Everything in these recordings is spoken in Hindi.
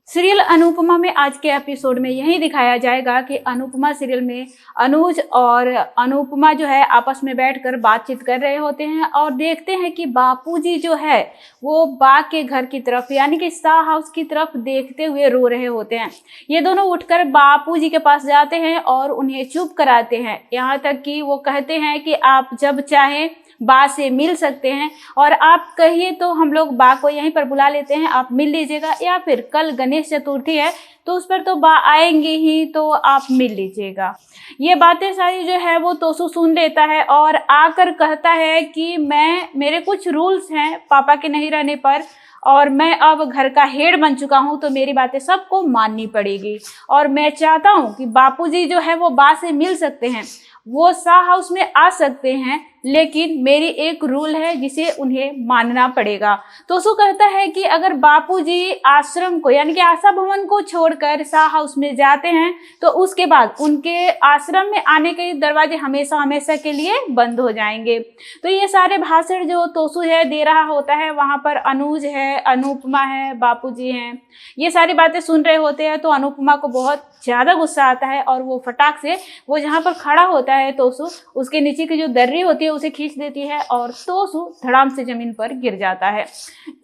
सीरियल अनुपमा में आज के एपिसोड में यही दिखाया जाएगा कि अनुपमा सीरियल में अनुज और अनुपमा जो है आपस में बैठकर बातचीत कर रहे होते हैं और देखते हैं कि बापूजी जो है वो बा के घर की तरफ यानी कि शाह हाउस की तरफ देखते हुए रो रहे होते हैं। ये दोनों उठकर बापूजी के पास जाते हैं और उन्हें चुप कराते हैं, यहाँ तक कि वो कहते हैं कि आप जब चाहें बा से मिल सकते हैं और आप कहिए तो हम लोग बा को यहीं पर बुला लेते हैं, आप मिल लीजिएगा, या फिर कल गणेश चतुर्थी है तो उस पर तो बा आएंगे ही तो आप मिल लीजिएगा। ये बातें सारी जो है वो तोसू सुन लेता है और आकर कहता है कि मेरे कुछ रूल्स हैं पापा के नहीं रहने पर और मैं अब घर का हेड बन चुका हूँ तो मेरी बातें सबको माननी पड़ेगी और मैं चाहता हूँ कि बापूजी जो है वो बा से मिल सकते हैं, वो शाह हाउस में आ सकते हैं, लेकिन मेरी एक रूल है जिसे उन्हें मानना पड़ेगा। तोसू कहता है कि अगर बापूजी आश्रम को यानी कि आशा भवन को छोड़कर शाह हाउस में जाते हैं तो उसके बाद उनके आश्रम में आने के दरवाजे हमेशा हमेशा के लिए बंद हो जाएंगे। तो ये सारे भाषण जो तोसू है दे रहा होता है, वहाँ पर अनुज है, अनुपमा है, बापूजी हैं, ये सारी बातें सुन रहे होते हैं। तो अनुपमा को बहुत ज़्यादा गुस्सा आता है और वो फटाक से वो जहाँ पर खड़ा होता है तोसू, उसके नीचे की जो दर्री होती है उसे खींच देती है और तोसू धड़ाम से जमीन पर गिर जाता है।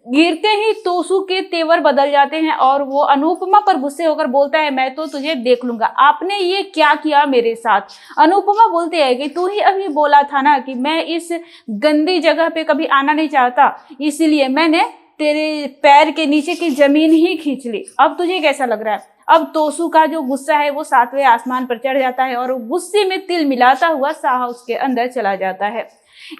गिरते ही तोसू के तेवर बदल जाते हैं और वो अनुपमा पर गुस्से होकर बोलता है, मैं तो तुझे देख लूंगा, आपने ये क्या किया मेरे साथ। अनुपमा बोलती है कि तू ही अभी बोला था ना कि मैं इस गंदी जगह पे कभी आना नहीं चाहता, इसीलिए मैंने तेरे पैर के नीचे की जमीन ही खींच ली, अब तुझे कैसा लग रहा है। अब तोसू का जो गुस्सा है वो 7वें आसमान पर चढ़ जाता है और गुस्से में तिल मिलाता हुआ शाह हाउस के अंदर चला जाता है।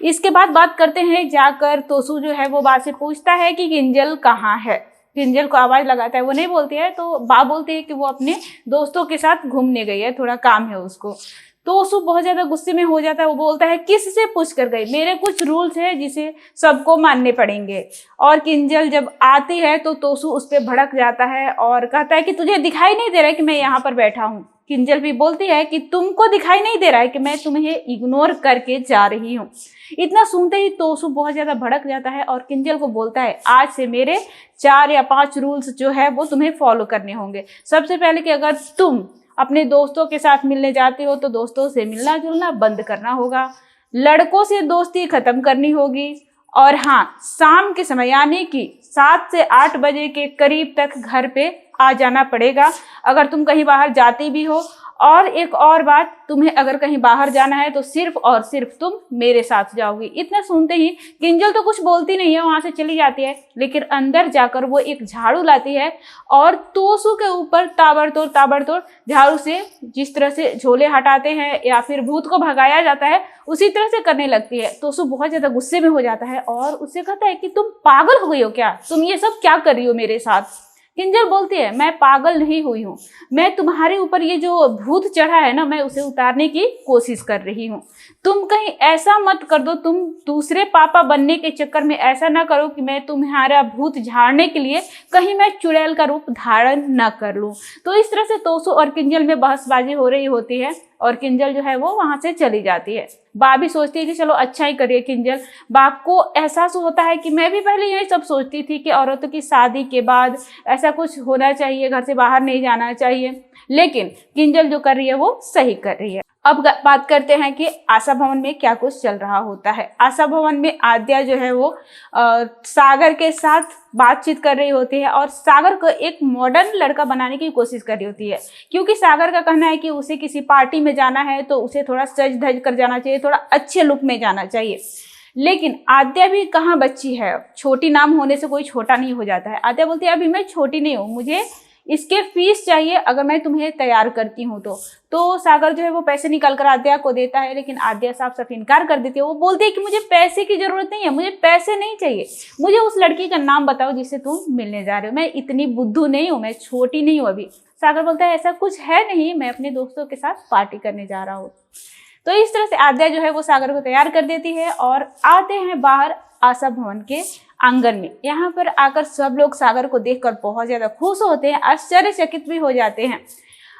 इसके बाद बात करते हैं, जाकर तोसू जो है वो बा से पूछता है कि किंजल कहाँ है। किंजल को आवाज लगाता है, वो नहीं बोलती है, तो बा बोलती है कि वो अपने दोस्तों के साथ घूमने गई है, थोड़ा काम है उसको। तोसू बहुत ज्यादा गुस्से में हो जाता है, वो बोलता है किससे पूछ कर गई, मेरे कुछ रूल्स है जिसे सबको मानने पड़ेंगे। और किंजल जब आती है तो तोसू उस पर भड़क जाता है और कहता है कि तुझे दिखाई नहीं दे रहा है कि मैं यहाँ पर बैठा हूँ। किंजल भी बोलती है कि तुमको दिखाई नहीं दे रहा है कि मैं तुम्हें इग्नोर करके जा रही हूँ। इतना सुनते ही तोसू बहुत ज्यादा भड़क जाता है और किंजल को बोलता है, आज से मेरे 4 या 5 रूल्स जो है वो तुम्हें फॉलो करने होंगे। सबसे पहले कि अगर तुम अपने दोस्तों के साथ मिलने जाते हो तो दोस्तों से मिलना जुलना बंद करना होगा, लड़कों से दोस्ती खत्म करनी होगी, और हाँ, शाम के समय यानी कि 7 से 8 बजे के करीब तक घर पे आ जाना पड़ेगा अगर तुम कहीं बाहर जाती भी हो। और एक और बात, तुम्हें अगर कहीं बाहर जाना है तो सिर्फ और सिर्फ तुम मेरे साथ जाओगी। इतना सुनते ही किंजल तो कुछ बोलती नहीं है, वहां से चली जाती है, लेकिन अंदर जाकर वो एक झाड़ू लाती है और तोसू के ऊपर ताबड़तोड़ झाड़ू से जिस तरह से झोले हटाते हैं या फिर भूत को भगाया जाता है उसी तरह से करने लगती है। तोसू बहुत ज्यादा गुस्से में हो जाता है और उससे कहता है कि तुम पागल हो गई हो क्या, तुम ये सब क्या कर रही हो मेरे साथ। किंजल बोलती है, मैं पागल नहीं हुई हूँ, मैं तुम्हारे ऊपर ये जो भूत चढ़ा है ना, मैं उसे उतारने की कोशिश कर रही हूँ। तुम कहीं ऐसा मत कर दो, तुम दूसरे पापा बनने के चक्कर में ऐसा ना करो कि मैं तुम्हारा भूत झाड़ने के लिए कहीं मैं चुड़ैल का रूप धारण न कर लूँ। तो इस तरह से तोसू और किंजल में बहसबाजी हो रही होती है और किंजल जो है वो वहां से चली जाती है। बा भी सोचती है कि चलो अच्छा ही करिए किंजल। बा को एहसास होता है कि मैं भी पहले यही सब सोचती थी कि औरतों की शादी के बाद ऐसा कुछ होना चाहिए, घर से बाहर नहीं जाना चाहिए, लेकिन किंजल जो कर रही है वो सही कर रही है। अब बात करते हैं कि आशा भवन में क्या कुछ चल रहा होता है। आशा भवन में आद्या जो है वो सागर के साथ बातचीत कर रही होती है और सागर को एक मॉडर्न लड़का बनाने की कोशिश कर रही होती है, क्योंकि सागर का कहना है कि उसे किसी पार्टी में जाना है तो उसे थोड़ा सज धज कर जाना चाहिए, थोड़ा अच्छे लुक में जाना चाहिए। लेकिन आद्या भी कहाँ बच्ची है, छोटी नाम होने से कोई छोटा नहीं हो जाता है। आद्या बोलती है, अभी मैं छोटी नहीं हूँ, मुझे इसके फीस चाहिए अगर मैं तुम्हें तैयार करती हूँ तो सागर जो है वो पैसे निकाल कर आद्या को देता है, लेकिन आद्या साफ इनकार कर देती है। वो बोलती है कि मुझे पैसे की जरूरत नहीं है, मुझे पैसे नहीं चाहिए, मुझे उस लड़की का नाम बताओ जिससे तुम मिलने जा रहे हो, मैं इतनी बुद्धू नहीं हूँ, मैं छोटी नहीं हूँ अभी। सागर बोलता है, ऐसा कुछ है नहीं, मैं अपने दोस्तों के साथ पार्टी करने जा रहा हूँ। तो इस तरह से आद्या जो है वो सागर को तैयार कर देती है और आते हैं बाहर आशा भवन के आंगन में। यहाँ पर आकर सब लोग सागर को देखकर बहुत ज्यादा खुश होते हैं, आश्चर्यचकित भी हो जाते हैं।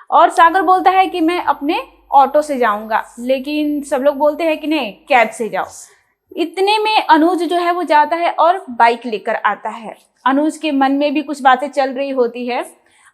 और सागर बोलता है कि मैं अपने ऑटो से जाऊंगा, लेकिन सब लोग बोलते हैं कि नहीं, कैब से जाओ। इतने में अनुज जो है वो जाता है और बाइक लेकर आता है। अनुज के मन में भी कुछ बातें चल रही होती है।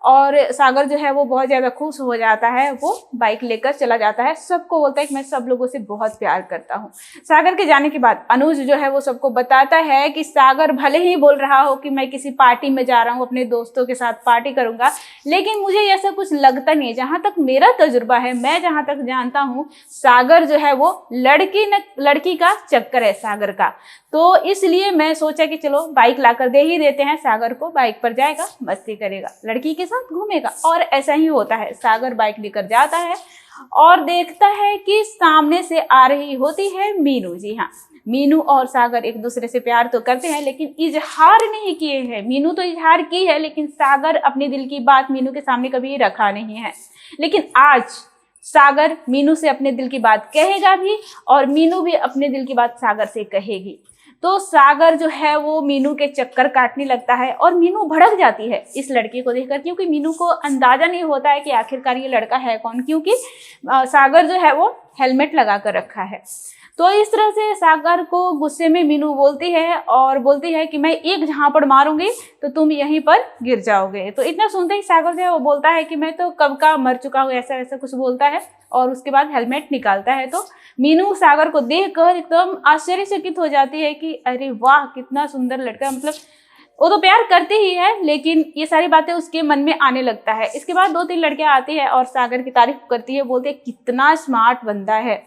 और सागर जो है वो बहुत ज़्यादा खुश हो जाता है, वो बाइक लेकर चला जाता है। सबको बोलता है कि मैं सब लोगों से बहुत प्यार करता हूँ। सागर के जाने के बाद अनुज जो है वो सबको बताता है कि सागर भले ही बोल रहा हो कि मैं किसी पार्टी में जा रहा हूँ, अपने दोस्तों के साथ पार्टी करूँगा, लेकिन मुझे ऐसा कुछ लगता नहीं है। जहाँ तक मेरा तजुर्बा है, मैं जहाँ तक जानता हूँ, सागर जो है वो लड़की का चक्कर है सागर का। तो इसलिए मैं सोचा कि चलो बाइक लाकर दे ही देते हैं सागर को, बाइक पर जाएगा, मस्ती करेगा, लड़की के साथ घूमेगा। और ऐसा ही होता है, सागर बाइक लेकर जाता है और देखता है कि सामने से आ रही होती है मीनू। जी हाँ, मीनू और सागर एक दूसरे से प्यार तो करते हैं लेकिन इजहार नहीं किए हैं। मीनू तो इजहार की है लेकिन सागर अपने दिल की बात मीनू के सामने कभी रखा नहीं है। लेकिन आज सागर मीनू से अपने दिल की बात कहेगा भी और मीनू भी अपने दिल की बात सागर से कहेगी। तो सागर जो है वो मीनू के चक्कर काटने लगता है और मीनू भड़क जाती है इस लड़की को देखकर, क्योंकि मीनू को अंदाजा नहीं होता है कि आखिरकार ये लड़का है कौन, क्योंकि सागर जो है वो हेलमेट लगा कर रखा है। तो इस तरह से सागर को गुस्से में मीनू बोलती है और बोलती है कि मैं एक झापड़ मारूंगी तो तुम यहीं पर गिर जाओगे। तो इतना सुनते ही सागर जो है वो बोलता है कि मैं तो कब का मर चुका हूँ, ऐसा ऐसा कुछ बोलता है और उसके बाद हेलमेट निकालता है। तो मीनू सागर को देखकर एकदम आश्चर्यचकित हो जाती है कि अरे वाह, कितना सुंदर लड़का। मतलब वो तो प्यार करती ही है लेकिन ये सारी बातें उसके मन में आने लगता है। इसके बाद 2-3 लड़कियां आती है और सागर की तारीफ करती है, बोलते हैं कितना स्मार्ट बंदा है।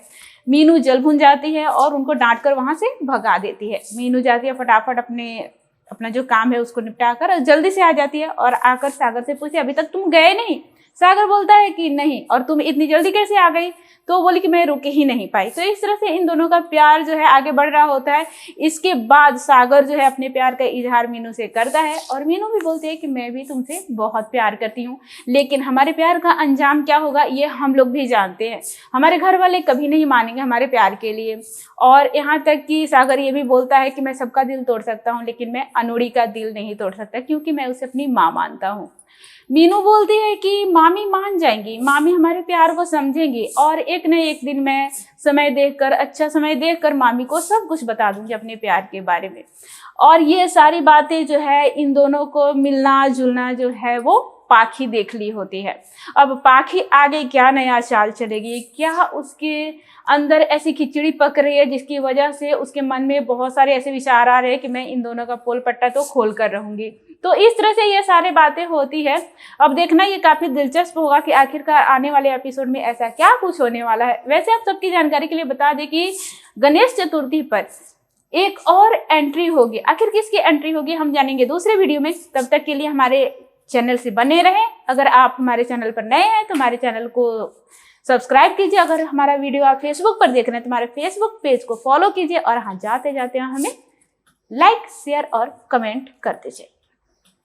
मीनू जल भुन जाती है और उनको डांट कर वहां से भगा देती है। मीनू जाती है फटाफट अपना जो काम है उसको निपटा कर जल्दी से आ जाती है और आकर सागर से पूछे अभी तक तुम गए नहीं। सागर बोलता है कि नहीं, और तुम इतनी जल्दी कैसे आ गई? तो बोली कि मैं रुक ही नहीं पाई। तो इस तरह से इन दोनों का प्यार जो है आगे बढ़ रहा होता है। इसके बाद सागर जो है अपने प्यार का इजहार मीनू से करता है और मीनू भी बोलती है कि मैं भी तुमसे बहुत प्यार करती हूँ, लेकिन हमारे प्यार का अंजाम क्या होगा ये हम लोग भी जानते हैं। हमारे घर वाले कभी नहीं मानेंगे हमारे प्यार के लिए। और यहाँ तक कि सागर ये भी बोलता है कि मैं सबका दिल तोड़ सकता हूँ लेकिन मैं अनुड़ी का दिल नहीं तोड़ सकता, क्योंकि मैं उसे अपनी माँ मानता हूँ। मीनू बोलती है कि मामी मान जाएंगी, मामी हमारे प्यार को समझेंगी और एक न एक दिन मैं अच्छा समय देखकर मामी को सब कुछ बता दूंगी अपने प्यार के बारे में। और ये सारी बातें जो है इन दोनों को मिलना जुलना जो है वो पाखी देख ली होती है। अब पाखी आगे क्या नया चाल चलेगी, क्या उसके अंदर ऐसी खिचड़ी पक रही है जिसकी वजह से उसके मन में बहुत सारे ऐसे विचार आ रहे हैं कि मैं इन दोनों का पोल पट्टा तो खोल कर रहूंगी। तो इस तरह से ये सारी बातें होती है। अब देखना ये काफी दिलचस्प होगा कि आखिरकार आने वाले एपिसोड में ऐसा क्या कुछ होने वाला है। वैसे आप सबकी जानकारी के लिए बता दें कि गणेश चतुर्थी पर एक और एंट्री होगी। आखिर किसकी एंट्री होगी हम जानेंगे दूसरे वीडियो में। तब तक के लिए हमारे चैनल से बने रहें। अगर आप हमारे चैनल पर नए हैं तो हमारे चैनल को सब्सक्राइब कीजिए। अगर हमारा वीडियो आप फेसबुक पर देख रहे हैं तो हमारे फेसबुक पेज को फॉलो कीजिए। और हाँ, जाते जाते हमें लाइक शेयर और कमेंट करते जाइए।